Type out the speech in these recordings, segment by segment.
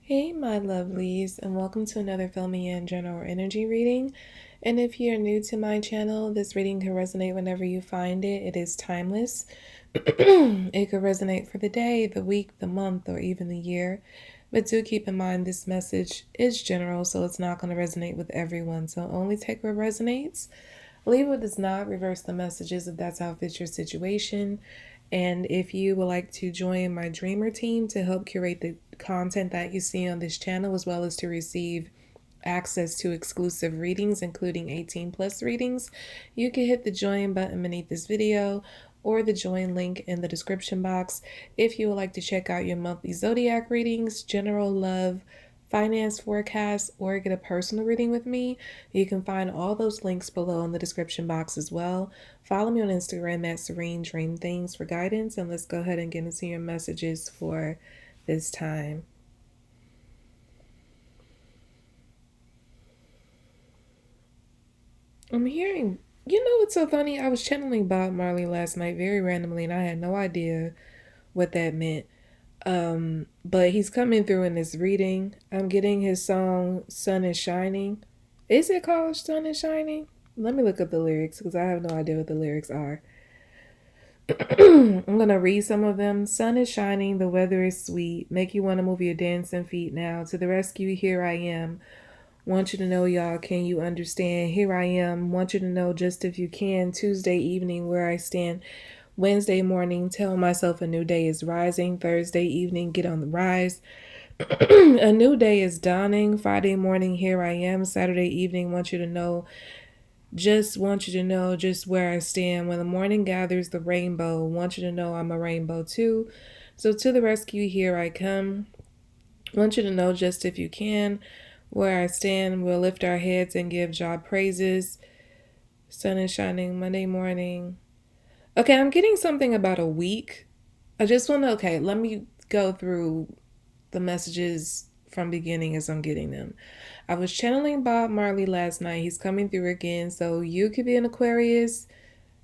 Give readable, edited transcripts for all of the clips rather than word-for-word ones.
Hey, my lovelies, and welcome to another Filming and General Energy reading. And if you're new to my channel, this reading can resonate whenever you find it. It is timeless. It could resonate for the day, the week, the month, or even the year. But do keep in mind this message is general, so it's not going to resonate with everyone. So only take what resonates. Leave what does not. Reverse the messages if that's how it fits your situation. And if you would like to join my Dreamer team to help curate the content that you see on this channel, as well as to receive access to exclusive readings, including 18 plus readings, you can hit the join button beneath this video or the join link in the description box. If you would like to check out your monthly zodiac readings, general love, finance forecast, or get a personal reading with me, you can find all those links below in the description box as well. Follow me on Instagram at Serene Dream Things for guidance, and let's go ahead and get into your messages for this time. I'm hearing, what's so funny? I was channeling Bob Marley last night very randomly, and I had no idea what that meant. But he's coming through in this reading. I'm getting his song Sun is Shining. Is it called Sun is Shining? Let me look up the lyrics because I have no idea what the lyrics are. I'm gonna read some of them. Sun is shining, the weather is sweet. Make you wanna move your dancing feet now. To the rescue, here I am. Want you to know, y'all, can you understand? Here I am. Want you to know just if you can. Tuesday evening, where I stand. Wednesday morning, tell myself a new day is rising. Thursday evening, get on the rise. A new day is dawning. Friday morning, here I am. Saturday evening, want you to know just where I stand. When the morning gathers the rainbow, want you to know I'm a rainbow too. So to the rescue, here I come. Want you to know just if you can. Where I stand, we'll lift our heads and give Jah praises. Sun is shining Monday morning. Okay, I'm getting something about a week. Let me go through the messages from beginning as I'm getting them. I was channeling Bob Marley last night. He's coming through again. So you could be an Aquarius.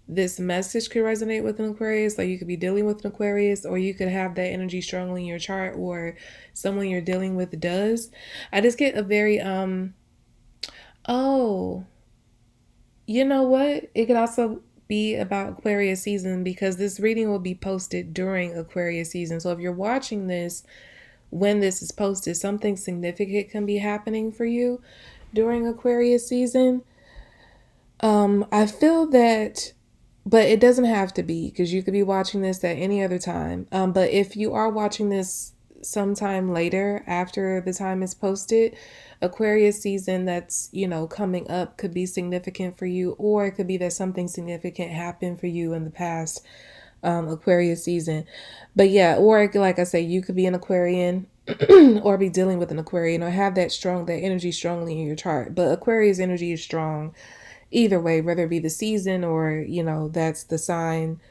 This message could resonate with an Aquarius. Like you could be dealing with an Aquarius, or you could have that energy strongly in your chart, or someone you're dealing with does. I just get a very oh, you know what? It could also be about Aquarius season because this reading will be posted during Aquarius season. So if you're watching this when this is posted, something significant can be happening for you during Aquarius season. I feel that, but it doesn't have to be because you could be watching this at any other time. But if you are watching this sometime later after the time is posted, Aquarius season that's, coming up could be significant for you, or it could be that something significant happened for you in the past Aquarius season. But yeah, or like I say, you could be an Aquarian or be dealing with an Aquarian or have that energy strongly in your chart. But Aquarius energy is strong either way, whether it be the season or, that's the sign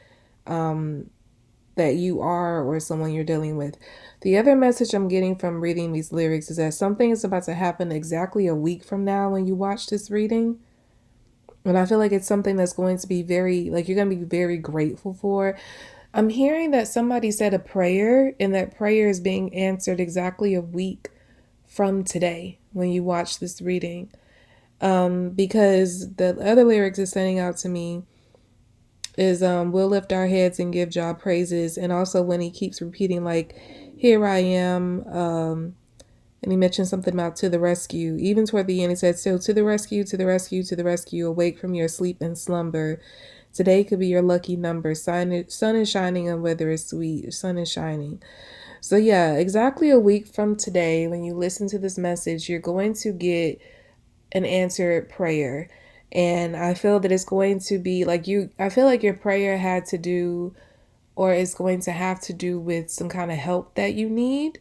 that you are or someone you're dealing with. The other message I'm getting from reading these lyrics is that something is about to happen exactly a week from now when you watch this reading. And I feel like it's something that's going to be you're going to be very grateful for. I'm hearing that somebody said a prayer, and that prayer is being answered exactly a week from today when you watch this reading. Because the other lyrics is standing out to me is we'll lift our heads and give Jah praises. And also when he keeps repeating like, here I am, and he mentioned something about to the rescue. Even toward the end, he said, so to the rescue, to the rescue, to the rescue, awake from your sleep and slumber. Today could be your lucky number. Sun is shining and weather is sweet. Sun is shining. So yeah, exactly a week from today, when you listen to this message, you're going to get an answered prayer. And I feel that it's going to be I feel like your prayer had to do, or is going to have to do with some kind of help that you need.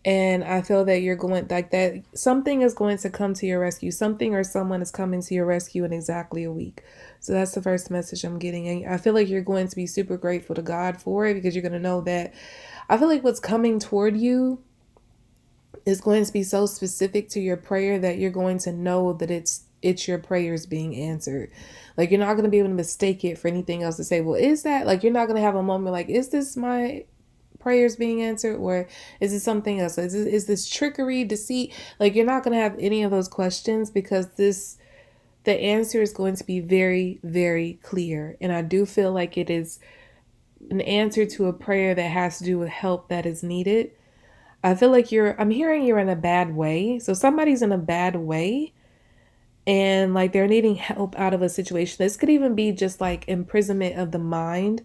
And I feel that you're going like that. Something is going to come to your rescue. Something or someone is coming to your rescue in exactly a week. So that's the first message I'm getting. And I feel like you're going to be super grateful to God for it, because you're going to know that I feel like what's coming toward you is going to be so specific to your prayer that you're going to know that it's your prayers being answered. Like you're not going to be able to mistake it for anything else to say, well, is that, like, you're not going to have a moment like, is this my prayers being answered, or is it something else? Is this trickery, deceit? Like, you're not going to have any of those questions, because the answer is going to be very, very clear. And I do feel like it is an answer to a prayer that has to do with help that is needed. I feel like I'm hearing you're in a bad way. So somebody's in a bad way, and like they're needing help out of a situation. This could even be just like imprisonment of the mind.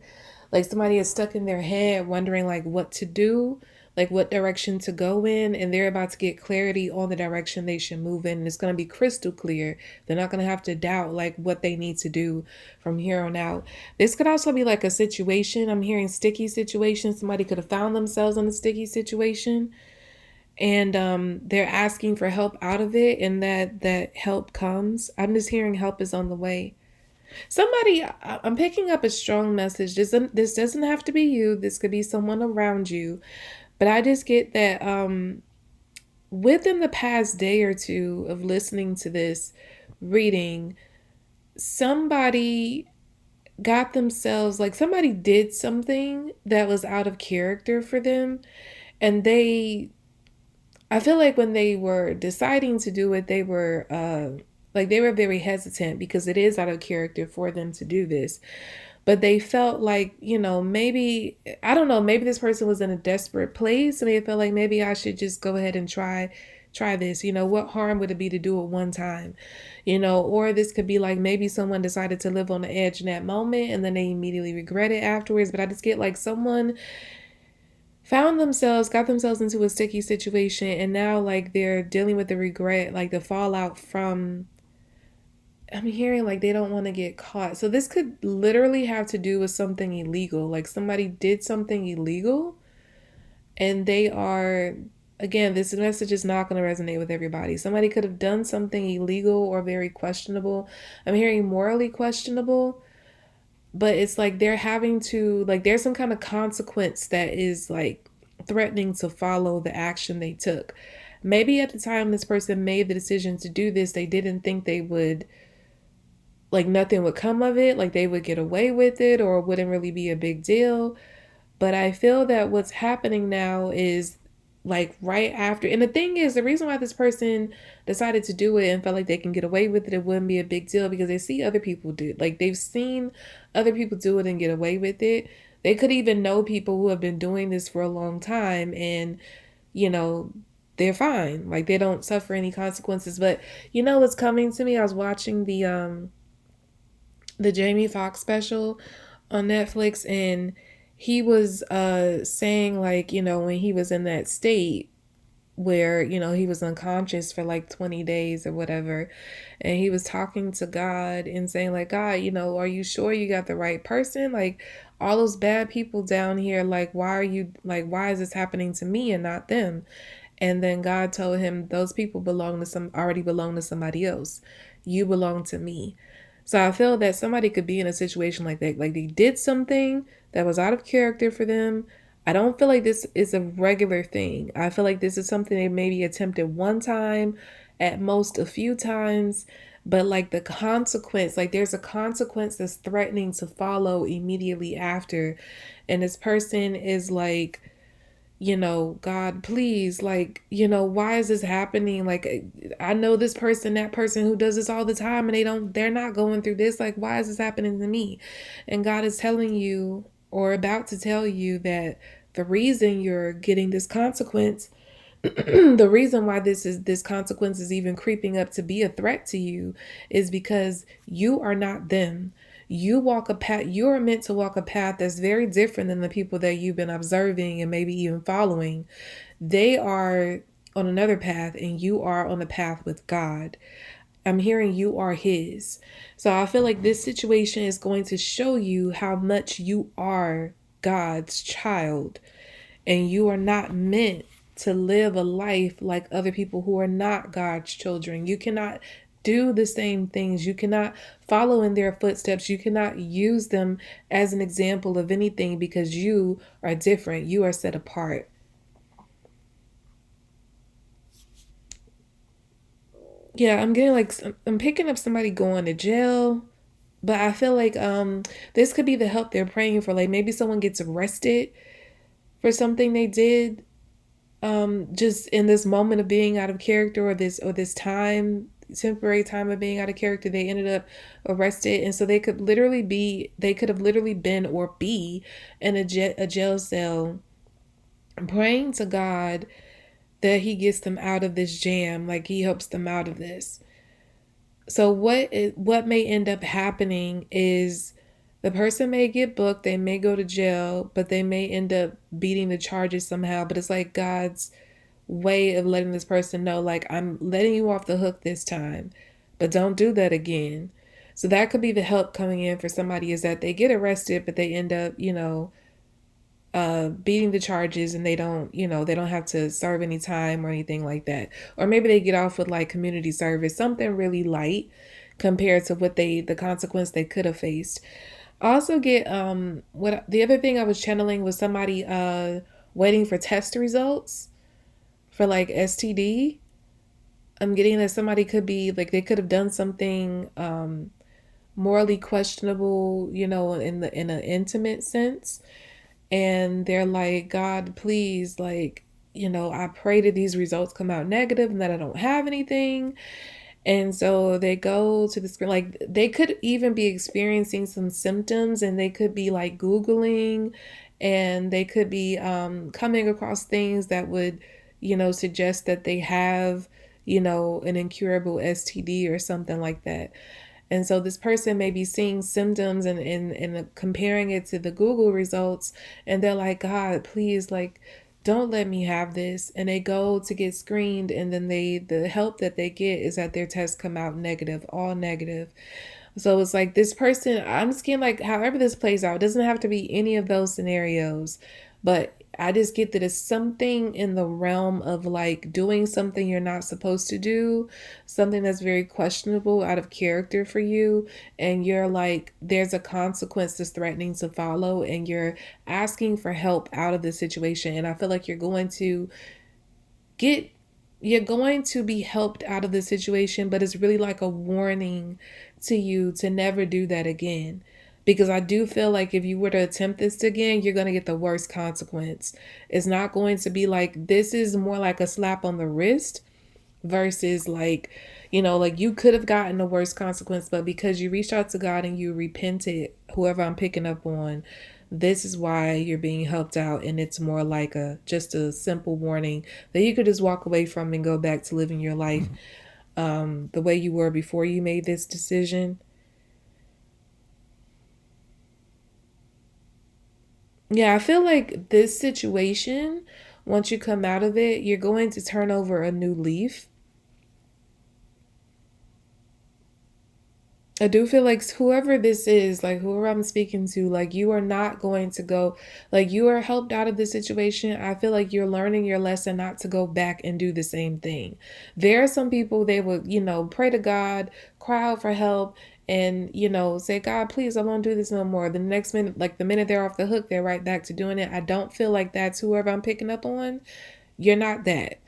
Like somebody is stuck in their head wondering like what to do, like what direction to go in, and they're about to get clarity on the direction they should move in. And it's going to be crystal clear. They're not going to have to doubt like what they need to do from here on out. This could also be like a situation. I'm hearing sticky situation. Somebody could have found themselves in a sticky situation, and they're asking for help out of it, and that help comes. I'm just hearing help is on the way. Somebody, I'm picking up a strong message. This doesn't have to be you. This could be someone around you. But I just get that within the past day or two of listening to this reading, somebody got themselves, like somebody did something that was out of character for them. And I feel like when they were deciding to do it, they were like they were very hesitant, because it is out of character for them to do this. But they felt like, maybe, I don't know, maybe this person was in a desperate place, and they felt like maybe I should just go ahead and try this. What harm would it be to do it one time? Or this could be like maybe someone decided to live on the edge in that moment, and then they immediately regret it afterwards. But I just get like someone got themselves into a sticky situation, and now like they're dealing with the regret, like the fallout from, I'm hearing like they don't want to get caught. So this could literally have to do with something illegal. Like somebody did something illegal, and they are, again, this message is not going to resonate with everybody. Somebody could have done something illegal or very questionable. I'm hearing morally questionable, but it's like they're having to, like, there's some kind of consequence that is like threatening to follow the action they took. Maybe at the time this person made the decision to do this, they didn't think they would, like, nothing would come of it, like they would get away with it, or it wouldn't really be a big deal. But I feel that what's happening now is like right after, and the thing is, the reason why this person decided to do it and felt like they can get away with it, it wouldn't be a big deal, because they see other people do it. Like they've seen other people do it and get away with it. They could even know people who have been doing this for a long time, and you know they're fine, like they don't suffer any consequences. But what's coming to me, I was watching the Jamie Foxx special on Netflix, and he was saying, like, when he was in that state where, he was unconscious for like 20 days or whatever, and he was talking to God and saying like, God, are you sure you got the right person? Like all those bad people down here, like why is this happening to me and not them? And then God told him those people already belong to somebody else. You belong to me. So I feel that somebody could be in a situation like that. Like they did something that was out of character for them. I don't feel like this is a regular thing. I feel like this is something they maybe attempted one time, at most a few times. But like the consequence, like there's a consequence that's threatening to follow immediately after. And this person is like, God, please, like, why is this happening? Like, I know this person, that person who does this all the time, and they're not going through this. Like, why is this happening to me? And God is telling you, or about to tell you, that the reason you're getting this consequence, the reason why this consequence is even creeping up to be a threat to you, is because you are not them. You walk a path, you're meant to walk a path that's very different than the people that you've been observing and maybe even following. They are on another path, and you are on the path with God. I'm hearing you are His. So I feel like this situation is going to show you how much you are God's child, and you are not meant to live a life like other people who are not God's children. You cannot do the same things. You cannot follow in their footsteps. You cannot use them as an example of anything, because you are different. You are set apart. Yeah, I'm picking up somebody going to jail, but I feel like this could be the help they're praying for. Like maybe someone gets arrested for something they did, just in this moment of being out of character, or this time, temporary time of being out of character, they ended up arrested. And so they could have literally been or be in a jail cell, praying to God that he gets them out of this jam, like he helps them out of this. So what may end up happening is the person may get booked, they may go to jail, but they may end up beating the charges somehow. But it's like God's way of letting this person know, like, I'm letting you off the hook this time, but don't do that again. So that could be the help coming in for somebody, is that they get arrested, but they end up, beating the charges, and they don't have to serve any time or anything like that. Or maybe they get off with like community service, something really light compared to the consequence they could have faced. I also get what the other thing I was channeling was somebody waiting for test results for like STD. I'm getting that somebody could be like, they could have done something morally questionable, in an intimate sense, and they're like, God, please, like, I pray that these results come out negative and that I don't have anything. And so they go to the screen, like they could even be experiencing some symptoms, and they could be like Googling, and they could be coming across things that would, suggest that they have, an incurable STD or something like that. And so this person may be seeing symptoms, and comparing it to the Google results, and they're like, God, please, like, don't let me have this. And they go to get screened, and then the help that they get is that their tests come out negative, all negative. So it's like this person, I'm just getting like, however this plays out, it doesn't have to be any of those scenarios, but I just get that it's something in the realm of like doing something you're not supposed to do, something that's very questionable, out of character for you, and you're like, there's a consequence that's threatening to follow, and you're asking for help out of the situation. And I feel like get you're going to be helped out of the situation, but it's really like a warning to you to never do that again. Because I do feel like if you were to attempt this again, you're going to get the worst consequence. It's not going to be like, this is more like a slap on the wrist versus like, like you could have gotten the worst consequence, but because you reached out to God and you repented, whoever I'm picking up on, this is why you're being helped out. And it's more like just a simple warning that you could just walk away from and go back to living your life the way you were before you made this decision. Yeah, I feel like this situation, once you come out of it, you're going to turn over a new leaf. I do feel like whoever this is, like whoever I'm speaking to, like you are not going to go, like you are helped out of the situation. I feel like you're learning your lesson not to go back and do the same thing. There are some people, they would, pray to God, cry out for help, and, say, God, please, I won't do this no more. The next minute, like the minute they're off the hook, they're right back to doing it. I don't feel like that's whoever I'm picking up on. You're not that.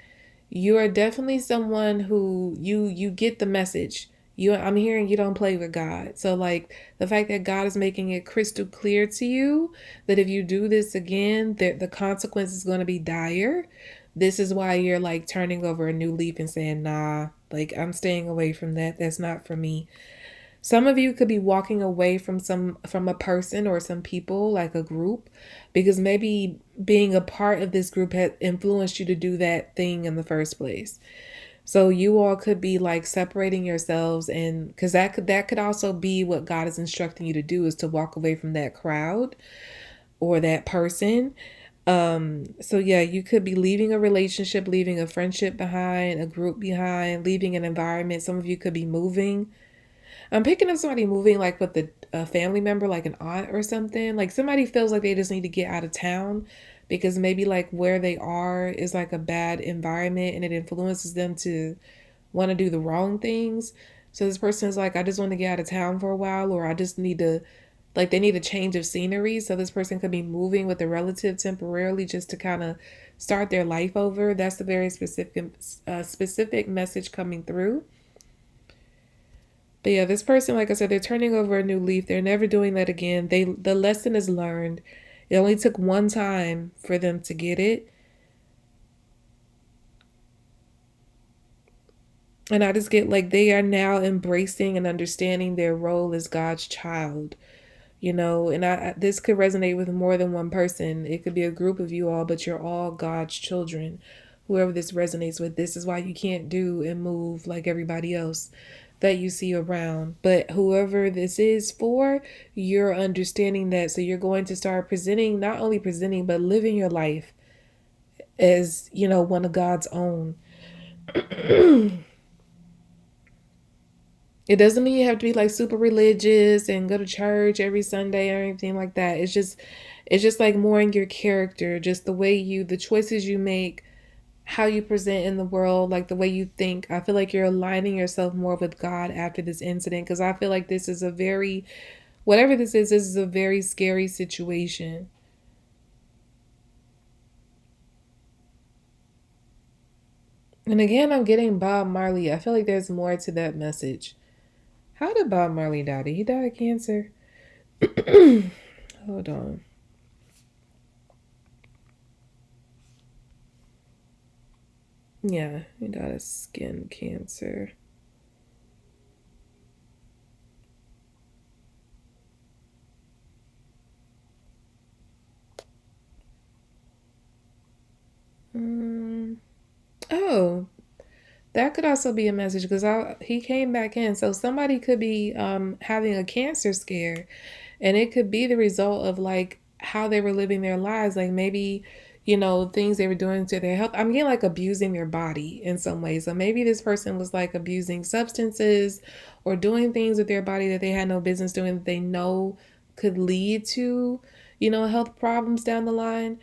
You are definitely someone who you get the message. I'm hearing you don't play with God. So like the fact that God is making it crystal clear to you that if you do this again, the consequence is going to be dire. This is why you're like turning over a new leaf and saying, nah, like I'm staying away from that. That's not for me. Some of you could be walking away from a person or some people, like a group, because maybe being a part of this group had influenced you to do that thing in the first place. So you all could be like separating yourselves, and because that could also be what God is instructing you to do, is to walk away from that crowd or that person. So yeah, you could be leaving a relationship, leaving a friendship behind, a group behind, leaving an environment. Some of you could be moving. I'm picking up somebody moving like with a family member, like an aunt or something. Like somebody feels like they just need to get out of town because maybe like where they are is like a bad environment, and it influences them to want to do the wrong things. So this person is like, I just want to get out of town for a while, or I just need to, like, they need a change of scenery. So this person could be moving with a relative temporarily just to kind of start their life over. That's a very specific message coming through. But yeah, this person, like I said, they're turning over a new leaf. They're never doing that again. The lesson is learned. It only took one time for them to get it. And I just get like they are now embracing and understanding their role as God's child, you know, and this could resonate with more than one person. It could be a group of you all, but you're all God's children. Whoever this resonates with, this is why you can't do and move like everybody else that you see around. But whoever this is for, you're understanding that. So you're going to start presenting, not only presenting, but living your life as, you know, one of God's own. It doesn't mean you have to be like super religious and go to church every Sunday or anything like that. It's just like more in your character, just the way the choices you make, how you present in the world, like the way you think. I feel like you're aligning yourself more with God after this incident, because I feel like this is a very, whatever this is a very scary situation. And again, I'm getting Bob Marley. I feel like there's more to that message. How did Bob Marley die? Did he die of cancer? Hold on. Yeah, he died of skin cancer. Um, oh, that could also be a message because he came back in. So somebody could be having a cancer scare, and it could be the result of like how they were living their lives. Like maybe, you know, things they were doing to their health. I'm getting like abusing their body in some ways. So maybe this person was like abusing substances or doing things with their body that they had no business doing that they know could lead to, you know, health problems down the line.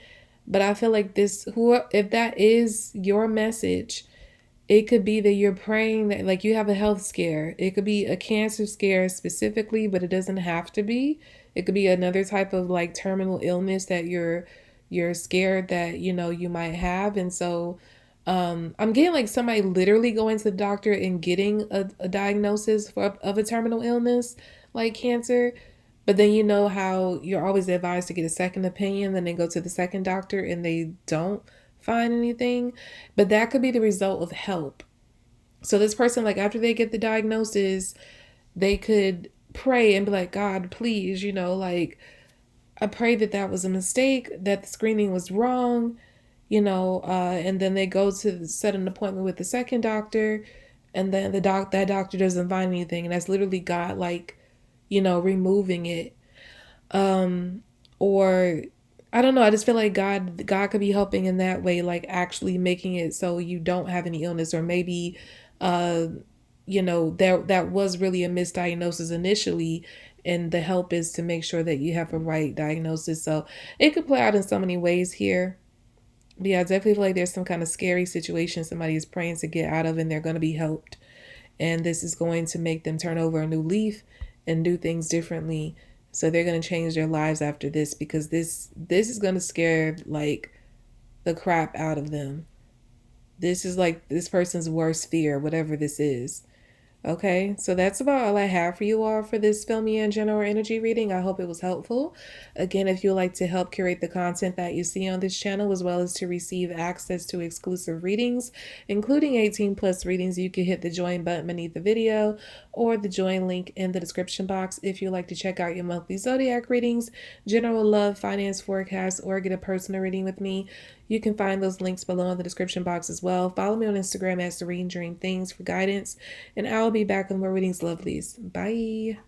But I feel like if that is your message, it could be that you're praying that like you have a health scare. It could be a cancer scare specifically, but it doesn't have to be. It could be another type of like terminal illness that you're scared that, you know, you might have. And so I'm getting like somebody literally going to the doctor and getting a diagnosis of a terminal illness like cancer. But then you know how you're always advised to get a second opinion, then they go to the second doctor and they don't find anything. But that could be the result of help. So this person, like after they get the diagnosis, they could pray and be like, God, please, you know, like I pray that that was a mistake, that the screening was wrong, you know, and then they go to set an appointment with the second doctor, and then that doctor doesn't find anything, and that's literally God, like, you know, removing it. um or I don't know, I just feel like God could be helping in that way, like actually making it so you don't have any illness, or maybe uh you know that was really a misdiagnosis initially, and the help is to make sure that you have a right diagnosis. So it could play out in so many ways here. But yeah, I definitely feel like there's some kind of scary situation somebody is praying to get out of, and they're going to be helped, and this is going to make them turn over a new leaf and do things differently. So they're going to change their lives after this, because this is going to scare like the crap out of them. This is like this person's worst fear, whatever this is. Okay, so that's about all I have for you all for this filmy and general energy reading. I hope it was helpful. Again, if you'd like to help curate the content that you see on this channel, as well as to receive access to exclusive readings, including 18 plus readings, you can hit the join button beneath the video or the join link in the description box. If you'd like to check out your monthly zodiac readings, general love, finance forecasts, or get a personal reading with me, you can find those links below in the description box as well. Follow me on Instagram at Serene Dream Things for guidance, and I'll be back with more readings, lovelies. Bye.